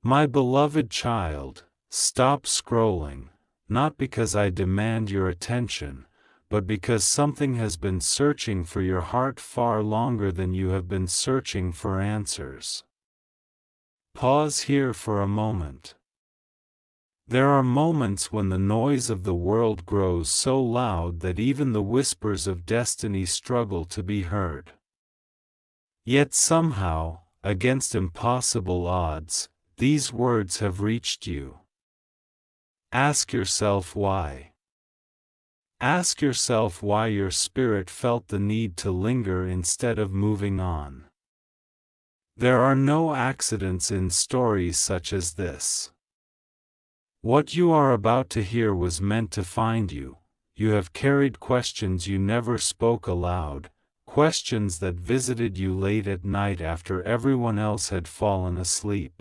My beloved child, stop scrolling, not because I demand your attention, but because something has been searching for your heart far longer than you have been searching for answers. Pause here for a moment. There are moments when the noise of the world grows so loud that even the whispers of destiny struggle to be heard. Yet somehow, against impossible odds, these words have reached you. Ask yourself why. Ask yourself why your spirit felt the need to linger instead of moving on. There are no accidents in stories such as this. What you are about to hear was meant to find you. You have carried questions you never spoke aloud, questions that visited you late at night after everyone else had fallen asleep.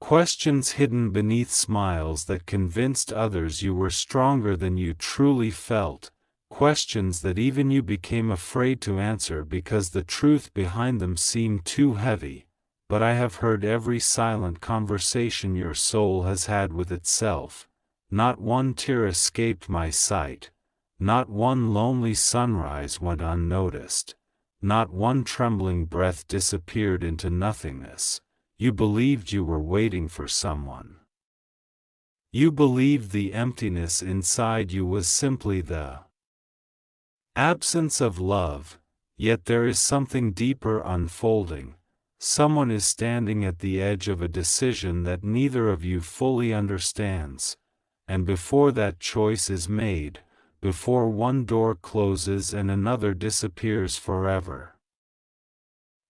Questions hidden beneath smiles that convinced others you were stronger than you truly felt, questions that even you became afraid to answer because the truth behind them seemed too heavy. But I have heard every silent conversation your soul has had with itself. Not one tear escaped my sight. Not one lonely sunrise went unnoticed. Not one trembling breath disappeared into nothingness. You believed you were waiting for someone. You believed the emptiness inside you was simply the absence of love, yet there is something deeper unfolding. Someone is standing at the edge of a decision that neither of you fully understands, and before that choice is made, before one door closes and another disappears forever,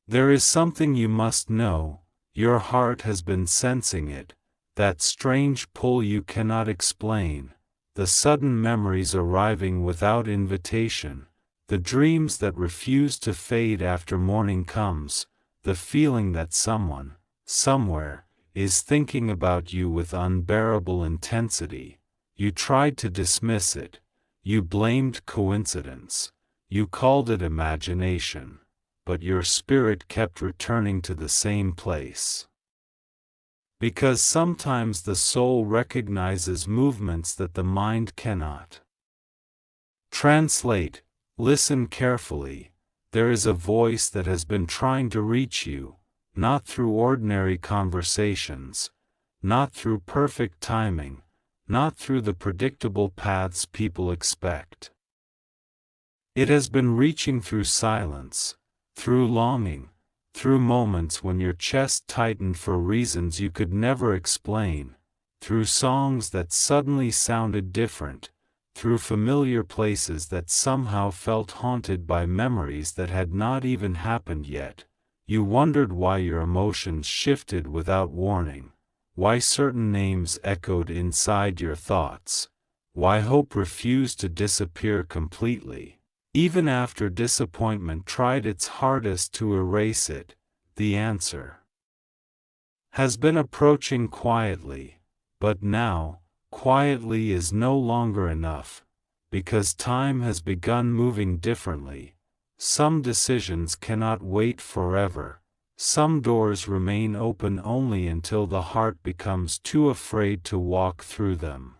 there is something you must know. Your heart has been sensing it, that strange pull you cannot explain, the sudden memories arriving without invitation, the dreams that refuse to fade after morning comes, the feeling that someone, somewhere, is thinking about you with unbearable intensity. You tried to dismiss it, you blamed coincidence, you called it imagination, but your spirit kept returning to the same place. Because sometimes the soul recognizes movements that the mind cannot translate. Listen carefully. There is a voice that has been trying to reach you, not through ordinary conversations, not through perfect timing, not through the predictable paths people expect. It has been reaching through silence, through longing, through moments when your chest tightened for reasons you could never explain, through songs that suddenly sounded different, through familiar places that somehow felt haunted by memories that had not even happened yet. You wondered why your emotions shifted without warning, why certain names echoed inside your thoughts, why hope refused to disappear completely. Even after disappointment tried its hardest to erase it, the answer has been approaching quietly, but now, quietly is no longer enough, because time has begun moving differently. Some decisions cannot wait forever, some doors remain open only until the heart becomes too afraid to walk through them.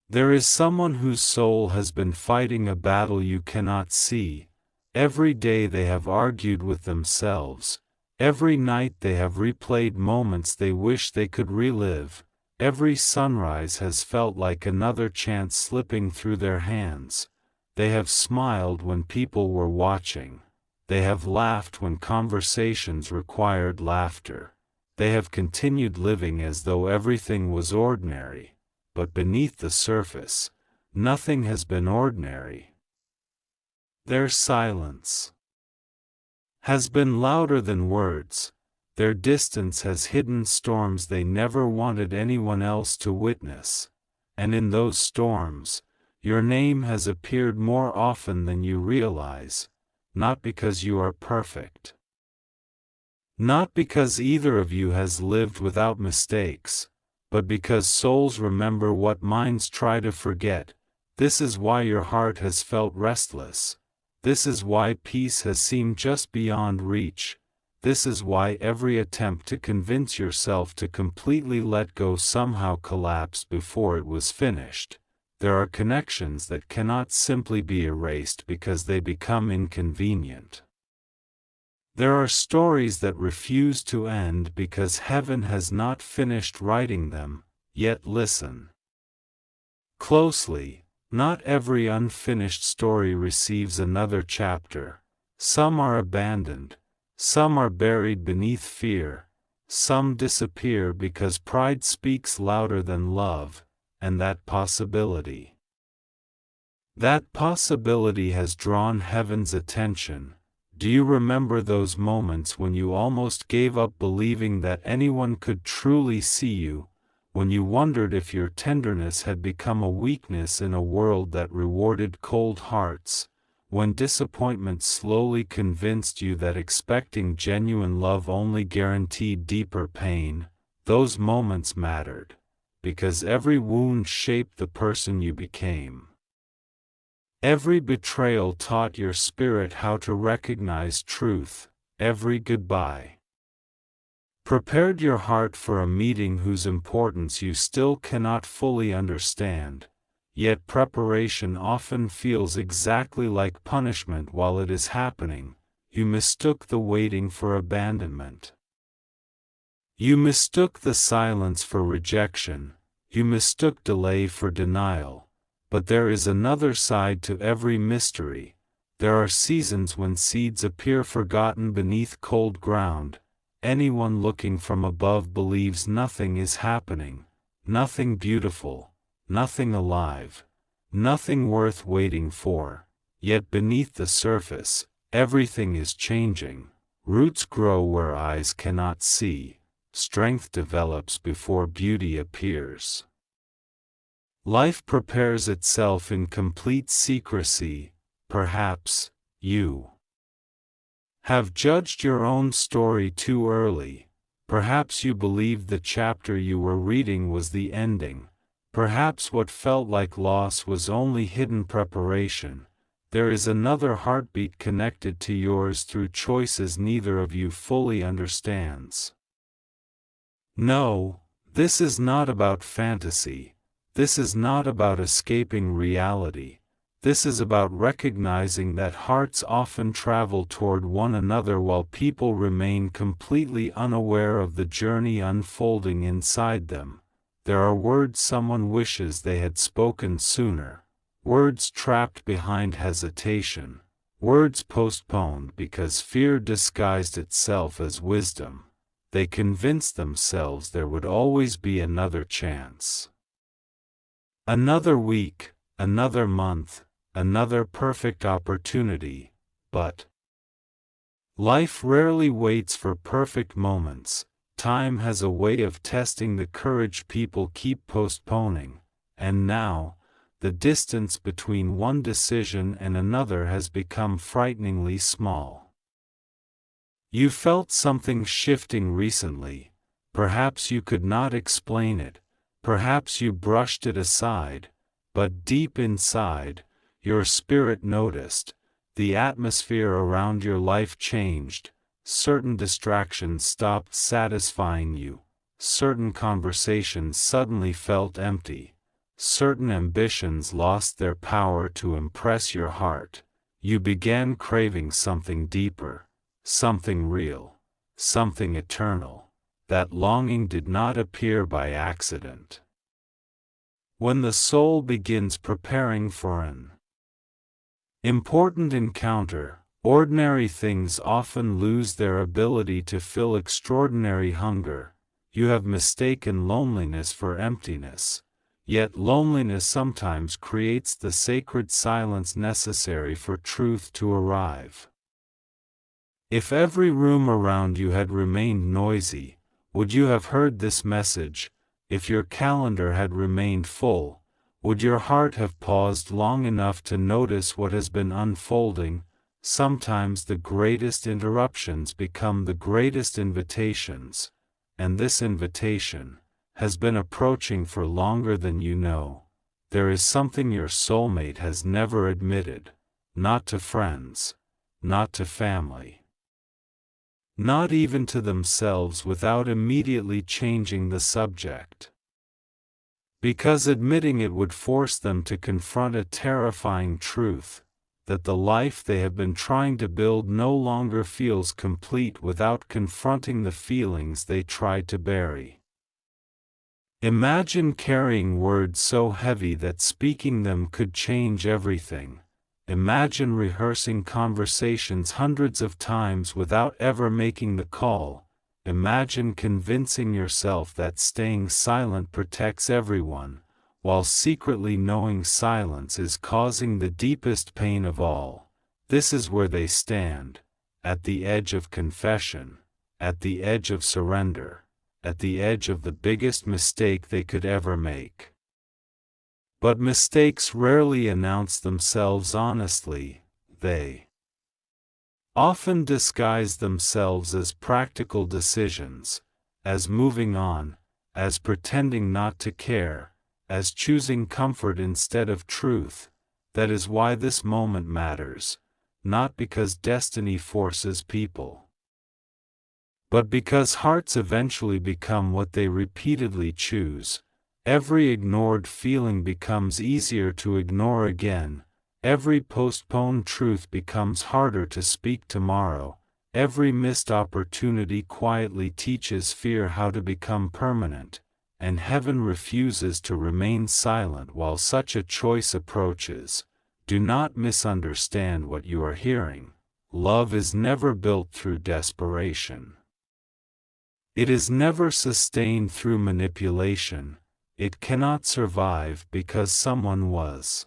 There is someone whose soul has been fighting a battle you cannot see. Every day they have argued with themselves, every night they have replayed moments they wish they could relive. Every sunrise has felt like another chance slipping through their hands. They have smiled when people were watching. They have laughed when conversations required laughter. They have continued living as though everything was ordinary. But beneath the surface, nothing has been ordinary. Their silence has been louder than words. Their distance has hidden storms they never wanted anyone else to witness, and in those storms, your name has appeared more often than you realize, not because you are perfect, not because either of you has lived without mistakes, but because souls remember what minds try to forget. This is why your heart has felt restless. This is why peace has seemed just beyond reach. This is why every attempt to convince yourself to completely let go somehow collapsed before it was finished. There are connections that cannot simply be erased because they become inconvenient. There are stories that refuse to end because heaven has not finished writing them. Yet listen closely. Not every unfinished story receives another chapter. Some are abandoned. Some are buried beneath fear. Some disappear because pride speaks louder than love, and that possibility has drawn heaven's attention. Do you remember those moments when you almost gave up believing that anyone could truly see you, when you wondered if your tenderness had become a weakness in a world that rewarded cold hearts, when disappointment slowly convinced you that expecting genuine love only guaranteed deeper pain? Those moments mattered, because every wound shaped the person you became. Every betrayal taught your spirit how to recognize truth. Every goodbye prepared your heart for a meeting whose importance you still cannot fully understand. Yet preparation often feels exactly like punishment while it is happening. You mistook the waiting for abandonment. You mistook the silence for rejection. You mistook delay for denial. But there is another side to every mystery. There are seasons when seeds appear forgotten beneath cold ground. Anyone looking from above believes nothing is happening, nothing beautiful, nothing alive, nothing worth waiting for. Yet beneath the surface, everything is changing. Roots grow where eyes cannot see. Strength develops before beauty appears. Life prepares itself in complete secrecy. Perhaps you have judged your own story too early. Perhaps you believed the chapter you were reading was the ending. Perhaps what felt like loss was only hidden preparation. There is another heartbeat connected to yours through choices neither of you fully understands. No, this is not about fantasy. This is not about escaping reality. This is about recognizing that hearts often travel toward one another while people remain completely unaware of the journey unfolding inside them. There are words someone wishes they had spoken sooner. Words trapped behind hesitation. Words postponed because fear disguised itself as wisdom. They convinced themselves there would always be another chance. Another week, another month, another perfect opportunity, but life rarely waits for perfect moments. Time has a way of testing the courage people keep postponing, and now, the distance between one decision and another has become frighteningly small. You felt something shifting recently. Perhaps you could not explain it. Perhaps you brushed it aside, but deep inside, your spirit noticed. The atmosphere around your life changed. Certain distractions stopped satisfying you. Certain conversations suddenly felt empty. Certain ambitions lost their power to impress your heart. You began craving something deeper, something real, something eternal. That longing did not appear by accident. When the soul begins preparing for an important encounter, ordinary things often lose their ability to fill extraordinary hunger. You have mistaken loneliness for emptiness. Yet loneliness sometimes creates the sacred silence necessary for truth to arrive. If every room around you had remained noisy, would you have heard this message? If your calendar had remained full, would your heart have paused long enough to notice what has been unfolding? Sometimes the greatest interruptions become the greatest invitations, and this invitation has been approaching for longer than you know. There is something your soulmate has never admitted, not to friends, not to family, not even to themselves without immediately changing the subject. Because admitting it would force them to confront a terrifying truth, that the life they have been trying to build no longer feels complete without confronting the feelings they tried to bury. Imagine carrying words so heavy that speaking them could change everything. Imagine rehearsing conversations hundreds of times without ever making the call. Imagine convincing yourself that staying silent protects everyone, while secretly knowing silence is causing the deepest pain of all. This is where they stand, at the edge of confession, at the edge of surrender, at the edge of the biggest mistake they could ever make. But mistakes rarely announce themselves honestly. They often disguise themselves as practical decisions, as moving on, as pretending not to care, as choosing comfort instead of truth. That is why this moment matters, not because destiny forces people, but because hearts eventually become what they repeatedly choose. Every ignored feeling becomes easier to ignore again. Every postponed truth becomes harder to speak tomorrow. Every missed opportunity quietly teaches fear how to become permanent, and heaven refuses to remain silent while such a choice approaches. Do not misunderstand what you are hearing. Love is never built through desperation. It is never sustained through manipulation. It cannot survive because someone was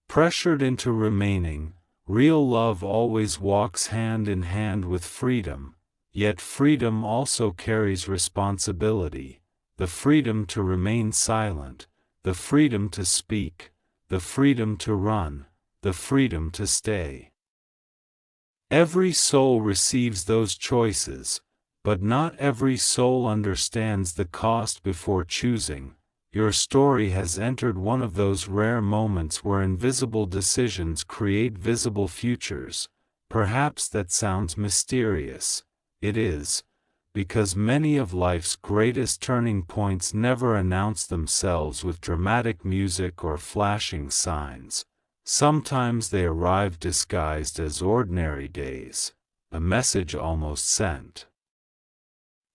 pressured into remaining. Real love always walks hand in hand with freedom, yet freedom also carries responsibility, the freedom to remain silent, the freedom to speak, the freedom to run, the freedom to stay. Every soul receives those choices, but not every soul understands the cost before choosing. Your story has entered one of those rare moments where invisible decisions create visible futures. Perhaps that sounds mysterious. It is, because many of life's greatest turning points never announce themselves with dramatic music or flashing signs. Sometimes they arrive disguised as ordinary days, a message almost sent,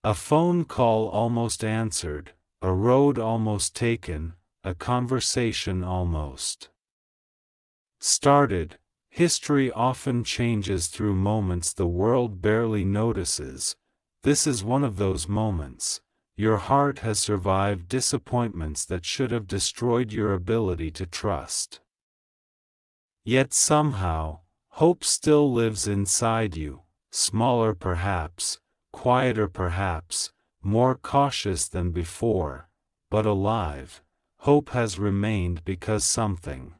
a phone call almost answered, a road almost taken, a conversation almost started. History often changes through moments the world barely notices. This is one of those moments. Your heart has survived disappointments that should have destroyed your ability to trust. Yet somehow, hope still lives inside you, smaller perhaps, quieter perhaps, more cautious than before, but alive. Hope has remained because something